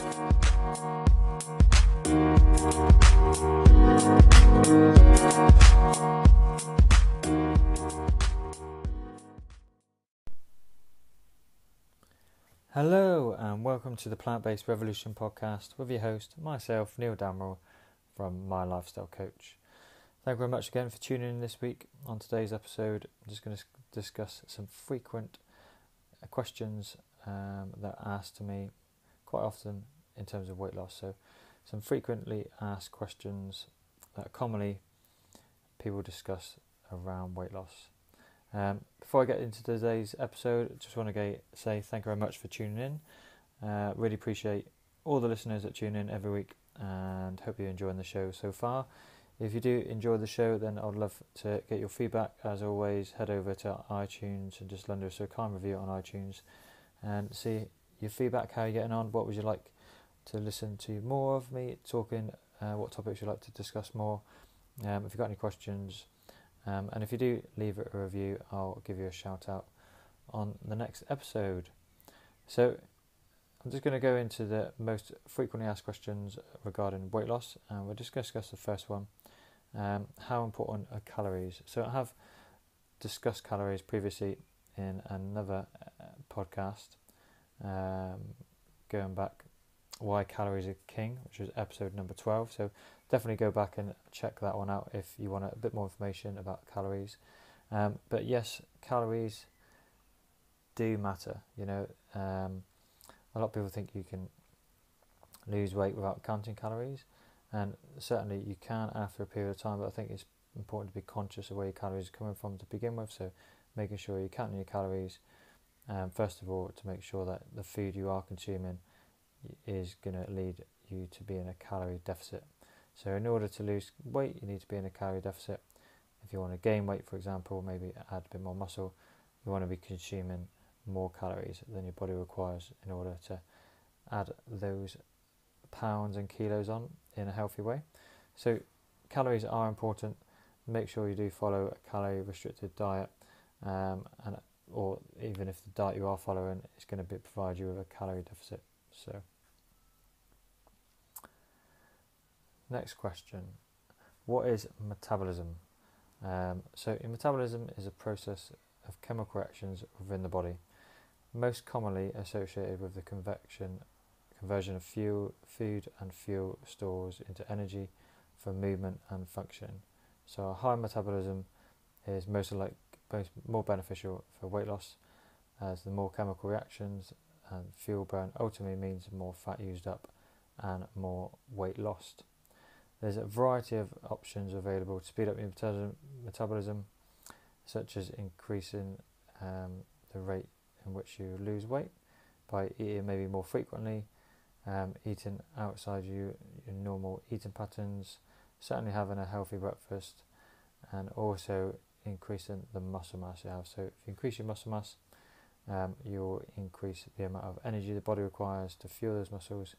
Hello and welcome to the Plant-Based Revolution podcast with your host, myself, Neil Damrell from My Lifestyle Coach. Thank you very much again for tuning in this week. On today's episode, I'm just going to discuss some frequent questions that are asked to me quite often in terms of weight loss. So some frequently asked questions that commonly people discuss around weight loss. Before I get into today's episode, I just want to say thank you very much for tuning in. Really appreciate all the listeners that tune in every week and hope you're enjoying the show so far. If you do enjoy the show, then I'd love to get your feedback. As always, head over to iTunes and just render us a kind review on iTunes and see your feedback, how you're getting on, what would you like to listen to more of me talking, what topics you'd like to discuss more, if you've got any questions. And if you do leave a review, I'll give you a shout out on the next episode. So I'm just going to go into the most frequently asked questions regarding weight loss, and we're just going to discuss the first one. How important are calories? So I have discussed calories previously in another podcast, going back, why calories are king, which was episode number 12. So definitely go back and check that one out if you want a bit more information about calories. But yes, calories do matter. A lot of people think you can lose weight without counting calories, and certainly you can after a period of time, but I think it's important to be conscious of where your calories are coming from to begin with. So making sure you're counting your calories, first of all, to make sure that the food you are consuming is going to lead you to be in a calorie deficit. So in order to lose weight, you need to be in a calorie deficit. If you want to gain weight, for example, maybe add a bit more muscle, you want to be consuming more calories than your body requires in order to add those pounds and kilos on in a healthy way. So calories are important. Make sure you do follow a calorie restricted diet, or even if the diet you are following is going to provide you with a calorie deficit. So next question, what is metabolism? So metabolism is a process of chemical reactions within the body, most commonly associated with the conversion of food and fuel stores into energy for movement and function. So a high metabolism is more beneficial for weight loss, as the more chemical reactions and fuel burn ultimately means more fat used up and more weight lost. There's a variety of options available to speed up your metabolism, such as increasing the rate in which you lose weight by eating maybe more frequently, eating outside your normal eating patterns, certainly having a healthy breakfast, and also increasing the muscle mass you have. So if you increase your muscle mass, you'll increase the amount of energy the body requires to fuel those muscles.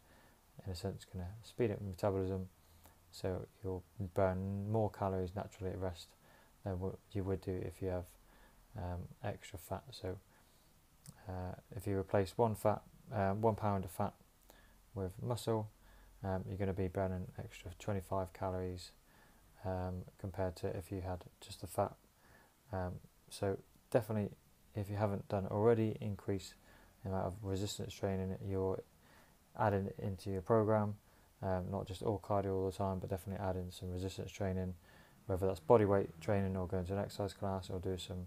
In a sense, going to speed up metabolism, so you'll burn more calories naturally at rest than what you would do if you have extra fat. So if you replace 1 pound of fat with muscle, you're going to be burning extra 25 calories compared to if you had just the fat. So definitely, if you haven't done it already, increase the amount of resistance training you're adding into your program. Not just all cardio all the time, but definitely add in some resistance training, whether that's body weight training or going to an exercise class or do some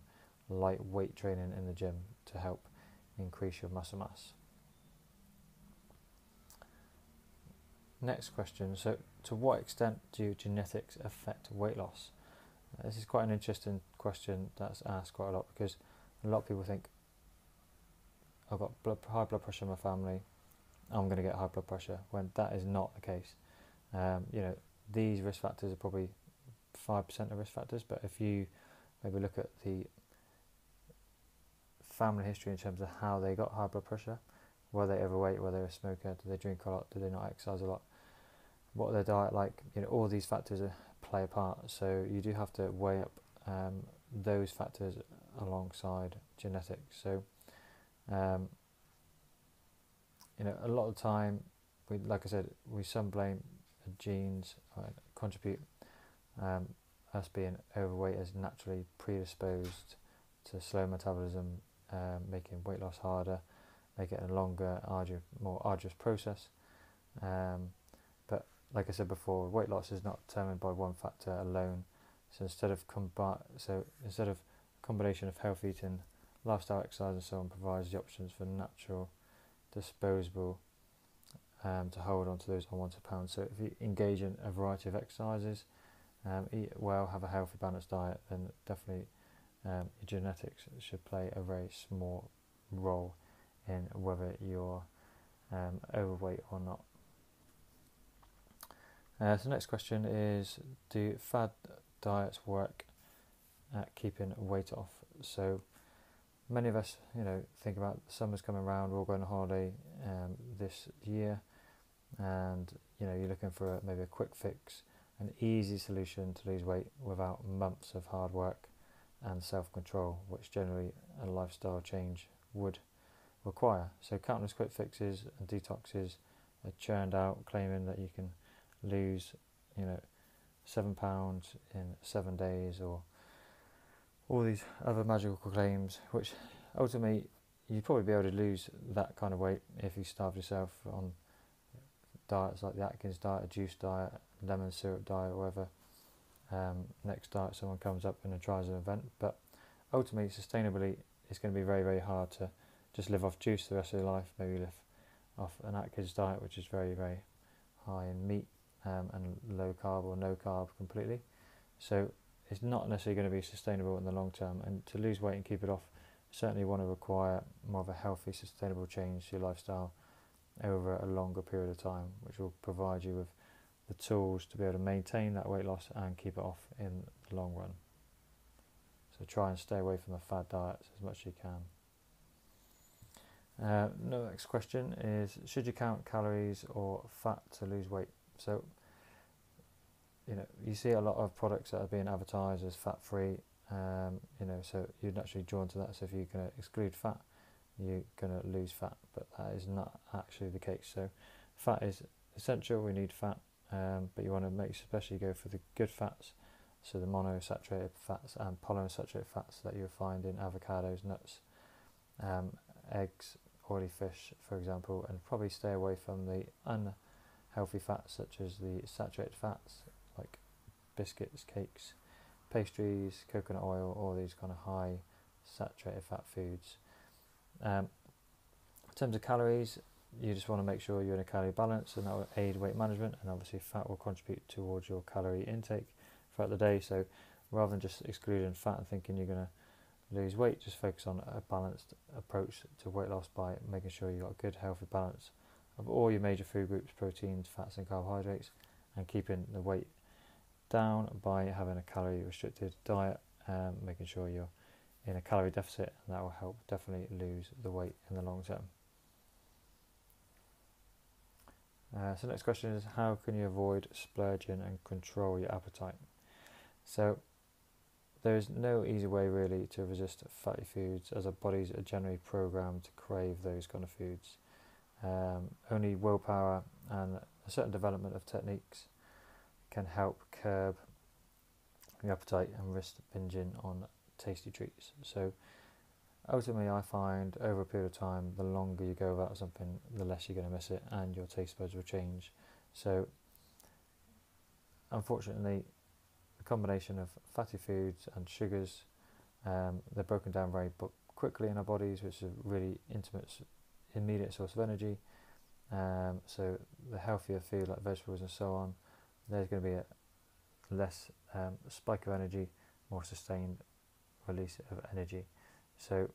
light weight training in the gym to help increase your muscle mass. Next question, so to what extent do genetics affect weight loss? This is quite an interesting question that's asked quite a lot, because a lot of people think, I've got high blood pressure in my family, I'm going to get high blood pressure, when that is not the case. These risk factors are probably 5% of risk factors, but if you maybe look at the family history in terms of how they got high blood pressure, were they overweight, were they a smoker, did they drink a lot, did they not exercise a lot, what their diet like, all these factors play a part. So you do have to weigh up those factors alongside genetics. So a lot of the time like I said, we some blame the genes contribute. Us being overweight is naturally predisposed to slow metabolism, making weight loss harder, make it a longer, more arduous process. But like I said before, weight loss is not determined by one factor alone. So instead of combination of healthy eating, lifestyle, exercise, and so on, provides the options for natural, disposable, to hold on to those unwanted pounds. So if you engage in a variety of exercises, eat well, have a healthy, balanced diet, then definitely your genetics should play a very small role in whether you're overweight or not. So the next question is, do fad diets work at keeping weight off? So many of us, think about the summer's coming around, we're all going on holiday this year, and you're looking for maybe a quick fix, an easy solution to lose weight without months of hard work and self-control, which generally a lifestyle change would require. So countless quick fixes and detoxes are churned out, claiming that you can lose 7 pounds in 7 days, or all these other magical claims, which ultimately you'd probably be able to lose that kind of weight if you starved yourself on diets like the Atkins diet, a juice diet, lemon syrup diet, or whatever next diet someone comes up and tries an event. But ultimately, sustainably, it's going to be very, very hard to just live off juice the rest of your life. Maybe live off an Atkins diet, which is very, very high in meat and low carb or no carb completely. So it's not necessarily going to be sustainable in the long term. And to lose weight and keep it off, you certainly want to require more of a healthy, sustainable change to your lifestyle over a longer period of time, which will provide you with the tools to be able to maintain that weight loss and keep it off in the long run. So try and stay away from the fad diets as much as you can. Next question is, should you count calories or fat to lose weight? So you see a lot of products that are being advertised as fat-free, so you're naturally drawn to that. So if you're going to exclude fat, you're going to lose fat, but that is not actually the case. So fat is essential, we need fat, but you want to especially go for the good fats, so the monounsaturated fats and polyunsaturated fats that you'll find in avocados, nuts, eggs, oily fish, for example, and probably stay away from the unhealthy fats such as the saturated fats like biscuits, cakes, pastries, coconut oil, all these kind of high saturated fat foods. In terms of calories, you just want to make sure you're in a calorie balance, and that will aid weight management, and obviously fat will contribute towards your calorie intake throughout the day. So rather than just excluding fat and thinking you're going to lose weight, just focus on a balanced approach to weight loss by making sure you've got a good healthy balance of all your major food groups, proteins, fats and carbohydrates, and keeping the weight down by having a calorie restricted diet, making sure you're in a calorie deficit, and that will help definitely lose the weight in the long term. So next question is, how can you avoid splurging and control your appetite? So there is no easy way really to resist fatty foods, as our bodies are generally programmed to crave those kind of foods. Only willpower and a certain development of techniques can help curb your appetite and resist binging on tasty treats. So ultimately, I find over a period of time, the longer you go without something, the less you're going to miss it, and your taste buds will change. So unfortunately, the combination of fatty foods and sugars, they're broken down very quickly in our bodies, which is a really immediate source of energy. So the healthier food like vegetables and so on, there's going to be a less spike of energy, more sustained release of energy. So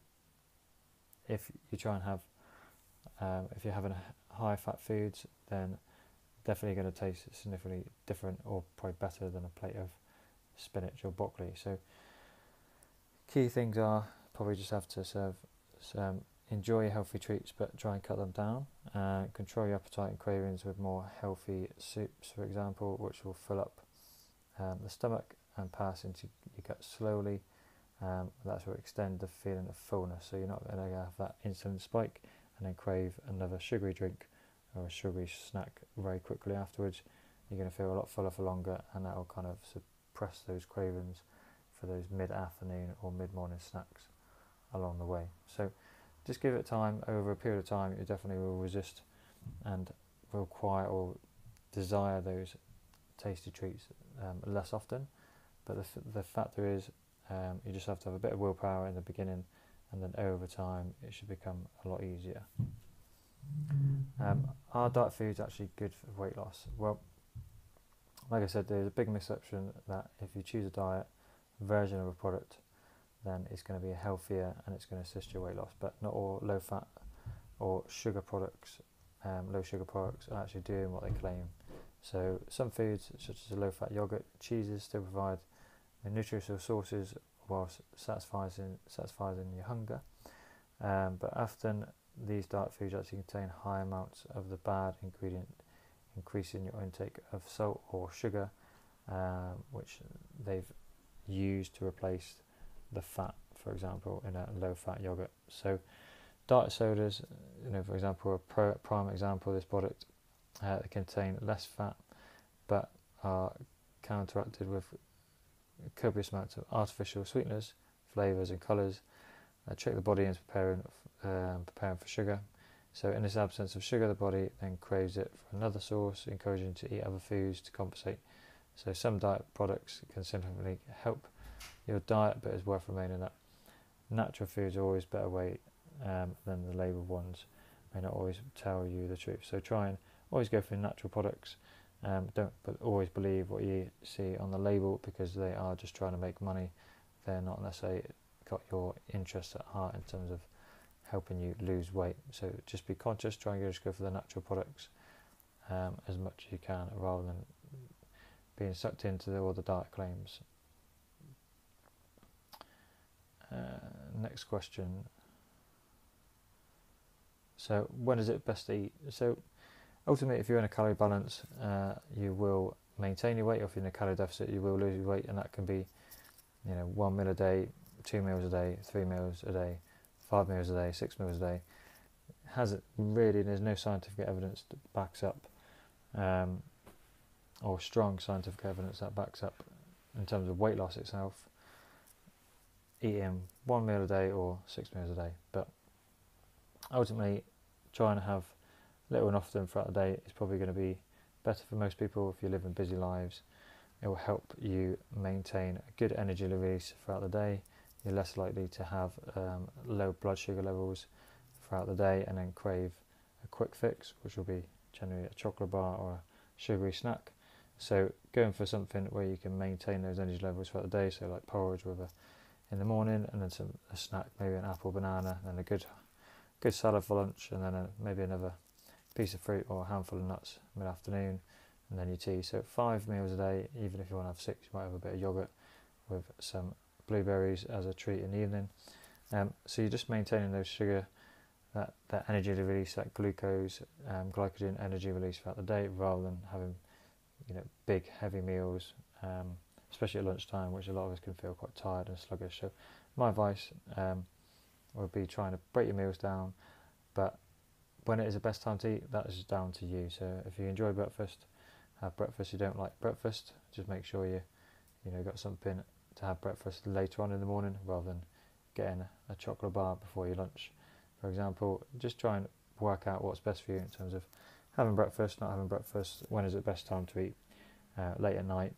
if you try and have, if you're having high fat foods, then definitely going to taste significantly different, or probably better than a plate of spinach or broccoli. So key things are probably just have to enjoy your healthy treats, but try and cut them down. Control your appetite and cravings with more healthy soups, for example, which will fill up the stomach and pass into your gut slowly. That will extend the feeling of fullness, so you're not going to have that insulin spike and then crave another sugary drink or a sugary snack very quickly afterwards, you're going to feel a lot fuller for longer, and that will kind of suppress those cravings for those mid-afternoon or mid-morning snacks along the way. So just give it time. Over a period of time, you definitely will resist and require or desire those tasty treats less often. But the factor is, you just have to have a bit of willpower in the beginning, and then over time it should become a lot easier. Are diet foods actually good for weight loss? Well, like I said, there's a big misconception that if you choose a diet version of a product, then it's going to be healthier and it's going to assist your weight loss. But not all low fat or sugar products, low sugar products, are actually doing what they claim. So some foods, such as a low fat yogurt, cheeses, still provide nutritional sources whilst satisfying your hunger. But often these diet foods actually contain high amounts of the bad ingredient, increasing your intake of salt or sugar, which they've used to replace the fat, for example, in a low-fat yogurt. So diet sodas, for example, a prime example of this product, they contain less fat but are counteracted with copious amounts of artificial sweeteners, flavours and colours that trick the body into preparing for sugar. So in this absence of sugar, the body then craves it for another source, encouraging you to eat other foods to compensate. So some diet products can significantly help your diet, but it's worth remaining that natural foods are always better way than the labelled ones. May not always tell you the truth. So try and always go for natural products. Don't always believe what you see on the label, because they are just trying to make money. They're not necessarily got your interests at heart in terms of helping you lose weight. So just be conscious, try and just go for the natural products as much as you can, rather than being sucked into all the diet claims. Next question. So when is it best to eat? So ultimately, if you're in a calorie balance, you will maintain your weight, or if you're in a calorie deficit, you will lose your weight, and that can be 1 meal a day, 2 meals a day, 3 meals a day, 5 meals a day, 6 meals a day. There's no scientific evidence that backs up, or strong scientific evidence that backs up, in terms of weight loss itself, eating 1 meal a day or 6 meals a day. But ultimately, trying to have little and often throughout the day is probably going to be better for most people. If you live in busy lives, it will help you maintain a good energy release throughout the day. You're less likely to have low blood sugar levels throughout the day and then crave a quick fix, which will be generally a chocolate bar or a sugary snack. So going for something where you can maintain those energy levels throughout the day, so like porridge in the morning, and then a snack, maybe an apple, banana, and a good salad for lunch, and then maybe another piece of fruit or a handful of nuts mid-afternoon, and then your tea. So 5 meals a day. Even if you want to have 6, you might have a bit of yogurt with some blueberries as a treat in the evening. So you're just maintaining those sugar, that energy release, that glucose, glycogen energy release throughout the day, rather than having big heavy meals, especially at lunchtime, which a lot of us can feel quite tired and sluggish. So my advice would be trying to break your meals down, but when it is the best time to eat, that is down to you. So if you enjoy breakfast, have breakfast. You don't like breakfast, just make sure you got something to have breakfast later on in the morning, rather than getting a chocolate bar before your lunch, for example. Just try and work out what's best for you in terms of having breakfast, not having breakfast. When is it best time to eat? Late at night,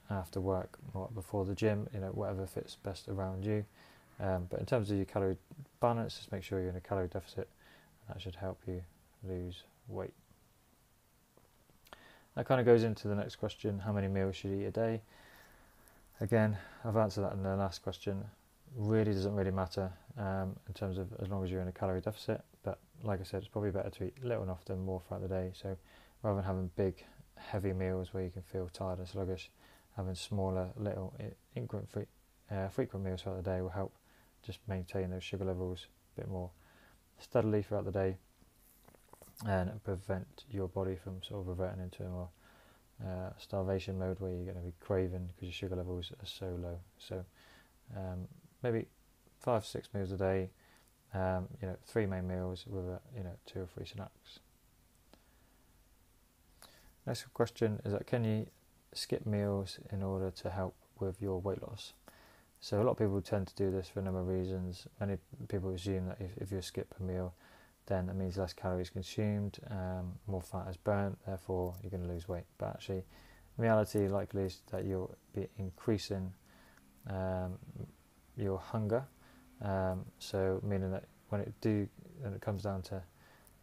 after work, or before the gym, whatever fits best around you. But in terms of your calorie balance, just make sure you're in a calorie deficit. That should help you lose weight. That kind of goes into the next question: how many meals should you eat a day? Again, I've answered that in the last question. Really doesn't really matter in terms of, as long as you're in a calorie deficit. But like I said, it's probably better to eat little and often, more throughout the day. So rather than having big, heavy meals where you can feel tired and sluggish, having smaller, little, frequent meals throughout the day will help just maintain those sugar levels a bit more steadily throughout the day, and prevent your body from sort of reverting into a more starvation mode, where you're going to be craving because your sugar levels are so low. So maybe 5 to 6 meals a day, 3 main meals with 2 or 3 snacks. Next question is that can you skip meals in order to help with your weight loss? So a lot of people tend to do this for a number of reasons. Many people assume that if you skip a meal, then that means less calories consumed, more fat is burnt, therefore you're going to lose weight. But actually, in reality, likely is that you'll be increasing your hunger. So meaning that when it comes down to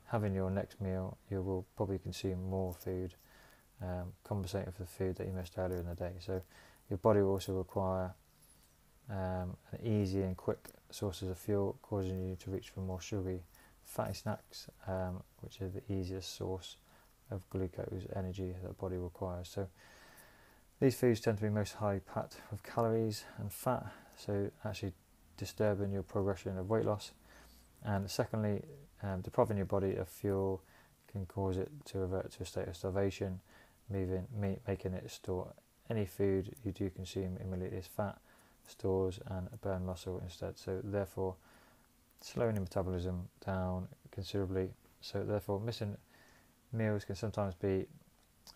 having your next meal, you will probably consume more food, compensating for the food that you missed earlier in the day. So your body will also require an easy and quick sources of fuel, causing you to reach for more sugary, fatty snacks, which is the easiest source of glucose energy that the body requires. So these foods tend to be most highly packed with calories and fat, so actually disturbing your progression of weight loss. And secondly, depriving your body of fuel can cause it to revert to a state of starvation, making it store any food you do consume immediately as fat, stores and burn muscle instead. So therefore, slowing your metabolism down considerably. So therefore, missing meals can sometimes be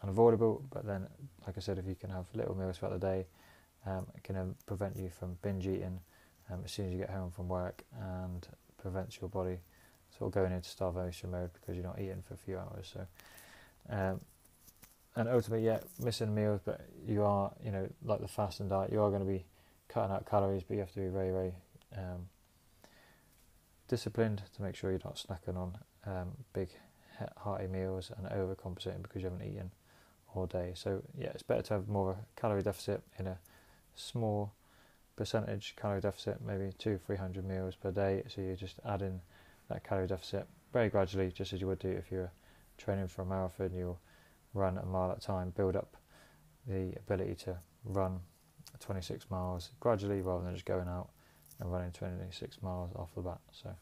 unavoidable, but then, like I said, if you can have little meals throughout the day, it can prevent you from binge eating as soon as you get home from work, and prevents your body sort of going into starvation mode because you're not eating for a few hours. So and ultimately, missing meals, but you are, like the fasting diet, you are going to be cutting out calories, but you have to be very, very disciplined to make sure you're not snacking on big hearty meals and overcompensating because you haven't eaten all day. So it's better to have more of a calorie deficit in a small percentage calorie deficit, maybe 200-300 meals per day. So you're just adding that calorie deficit very gradually, just as you would do if you're training for a marathon. You'll run a mile at a time, build up the ability to run 26 miles gradually rather than just going out and running 26 miles off the bat. So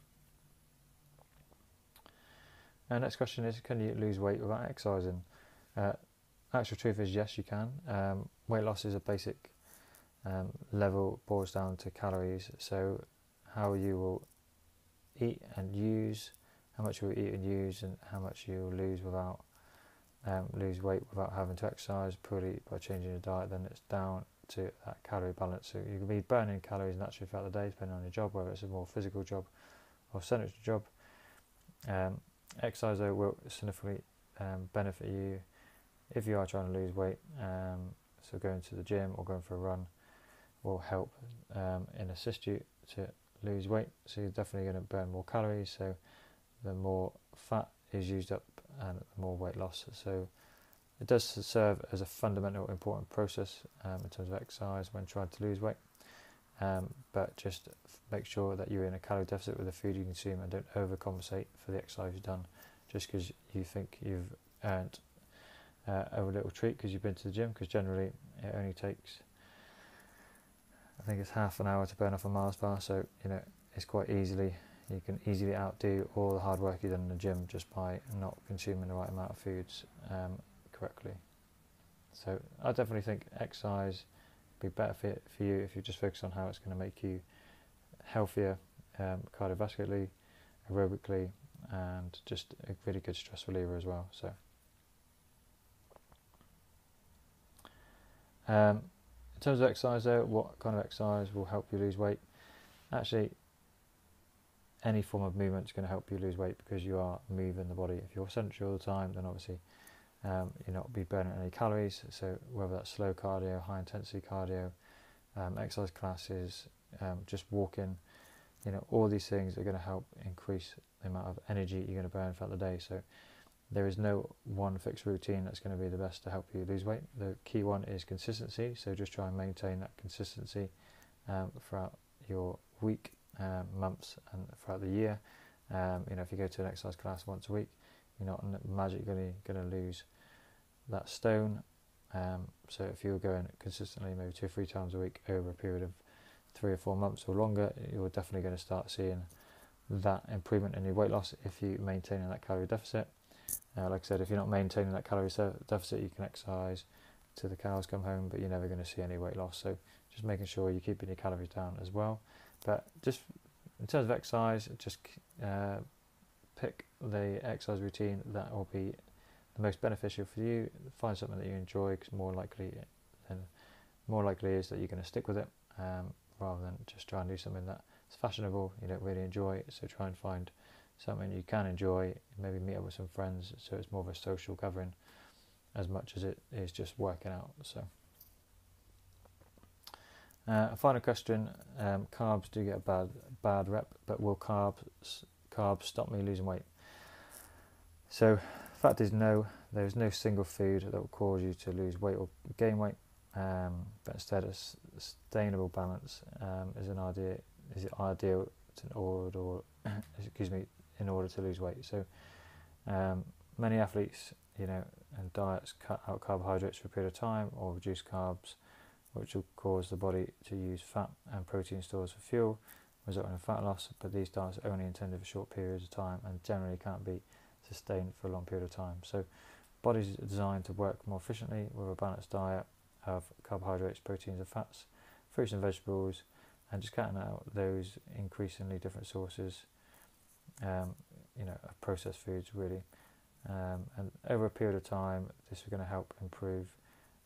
next question is, can you lose weight without exercising? Actual truth is yes, you can. Weight loss is a basic level, boils down to calories. So how you will eat and use, how much you will eat and use, and how much you will lose lose weight without having to exercise purely by changing your diet, then it's down to that calorie balance. So you can be burning calories naturally throughout the day depending on your job, whether it's a more physical job or sedentary job. Exercise though will significantly benefit you if you are trying to lose weight. So going to the gym or going for a run will help and assist you to lose weight. So you're definitely going to burn more calories, so the more fat is used up and the more weight loss. So it does serve as a fundamental important process in terms of exercise when trying to lose weight, but just make sure that you're in a calorie deficit with the food you consume and don't overcompensate for the exercise you've done just because you think you've earned a little treat because you've been to the gym, because generally it only takes, I think it's half an hour to burn off a Mars bar. So it's quite easily, you can easily outdo all the hard work you've done in the gym just by not consuming the right amount of foods correctly. So I definitely think exercise would be better for you if you just focus on how it's going to make you healthier cardiovascularly, aerobically, and just a really good stress reliever as well. So in terms of exercise though, what kind of exercise will help you lose weight? Actually, any form of movement is going to help you lose weight because you are moving the body. If you're sedentary all the time, then obviously you're not be burning any calories. So whether that's slow cardio, high intensity cardio, exercise classes, just walking, all these things are going to help increase the amount of energy you're going to burn throughout the day. So there is no one fixed routine that's going to be the best to help you lose weight. The key one is consistency. So just try and maintain that consistency throughout your week, months, and throughout the year. If you go to an exercise class once a week, you're not magically going to lose that stone. So if you're going consistently, maybe 2 or 3 times a week over a period of 3 or 4 months or longer, you're definitely going to start seeing that improvement in your weight loss if you maintain that calorie deficit. Like I said, if you're not maintaining that calorie deficit, you can exercise till the cows come home, but you're never going to see any weight loss. So just making sure you're keeping your calories down as well. But just in terms of exercise, just pick the exercise routine that will be the most beneficial for you. Find something that you enjoy, because more likely is that you're going to stick with it, rather than just try and do something that's fashionable you don't really enjoy. So try and find something you can enjoy, maybe meet up with some friends, so it's more of a social gathering as much as it is just working out. So a final question, carbs do get a bad rep, but will carbs stop me losing weight? So fact is no, there is no single food that will cause you to lose weight or gain weight, but instead a sustainable balance is ideal in order to lose weight. So many athletes, and diets cut out carbohydrates for a period of time or reduce carbs, which will cause the body to use fat and protein stores for fuel, resulting in fat loss. But these diets are only intended for short periods of time and generally can't be sustained for a long period of time. So bodies are designed to work more efficiently with a balanced diet of carbohydrates, proteins and fats, fruits and vegetables, and just cutting out those increasingly different sources of processed foods, really. And over a period of time, this is going to help improve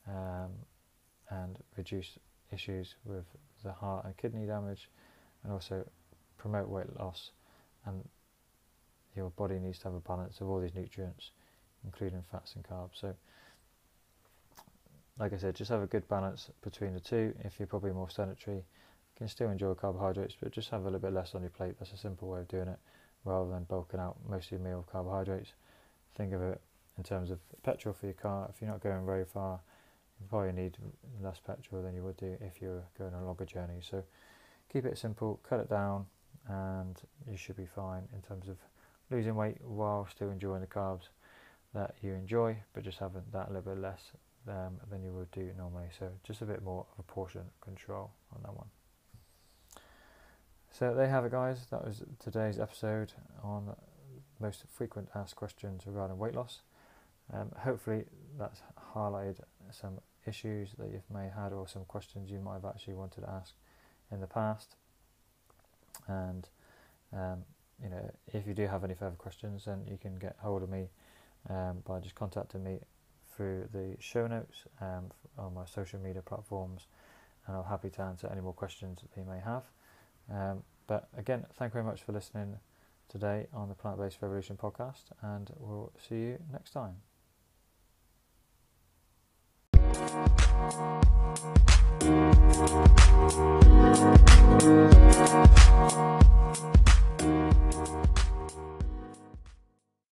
and reduce issues with the heart and kidney damage, and also promote weight loss. And your body needs to have a balance of all these nutrients, including fats and carbs. So like I said, just have a good balance between the two. If you're probably more sedentary, you can still enjoy carbohydrates, but just have a little bit less on your plate. That's a simple way of doing it, rather than bulking out most of your meal with carbohydrates. Think of it in terms of petrol for your car. If you're not going very far, you probably need less petrol than you would do if you're going on a longer journey. So keep it simple, cut it down, and you should be fine in terms of losing weight while still enjoying the carbs that you enjoy, but just having that a little bit less than you would do normally. So just a bit more of a portion control on that one. So there you have it, guys. That was today's episode on most frequent asked questions regarding weight loss. Hopefully that's highlighted some issues that you may have had, or some questions you might have actually wanted to ask in the past. And if you do have any further questions, then you can get hold of me by just contacting me through the show notes on my social media platforms, and I'm happy to answer any more questions that you may have. But again, thank you very much for listening today on the Plant-Based Revolution podcast, and we'll see you next time.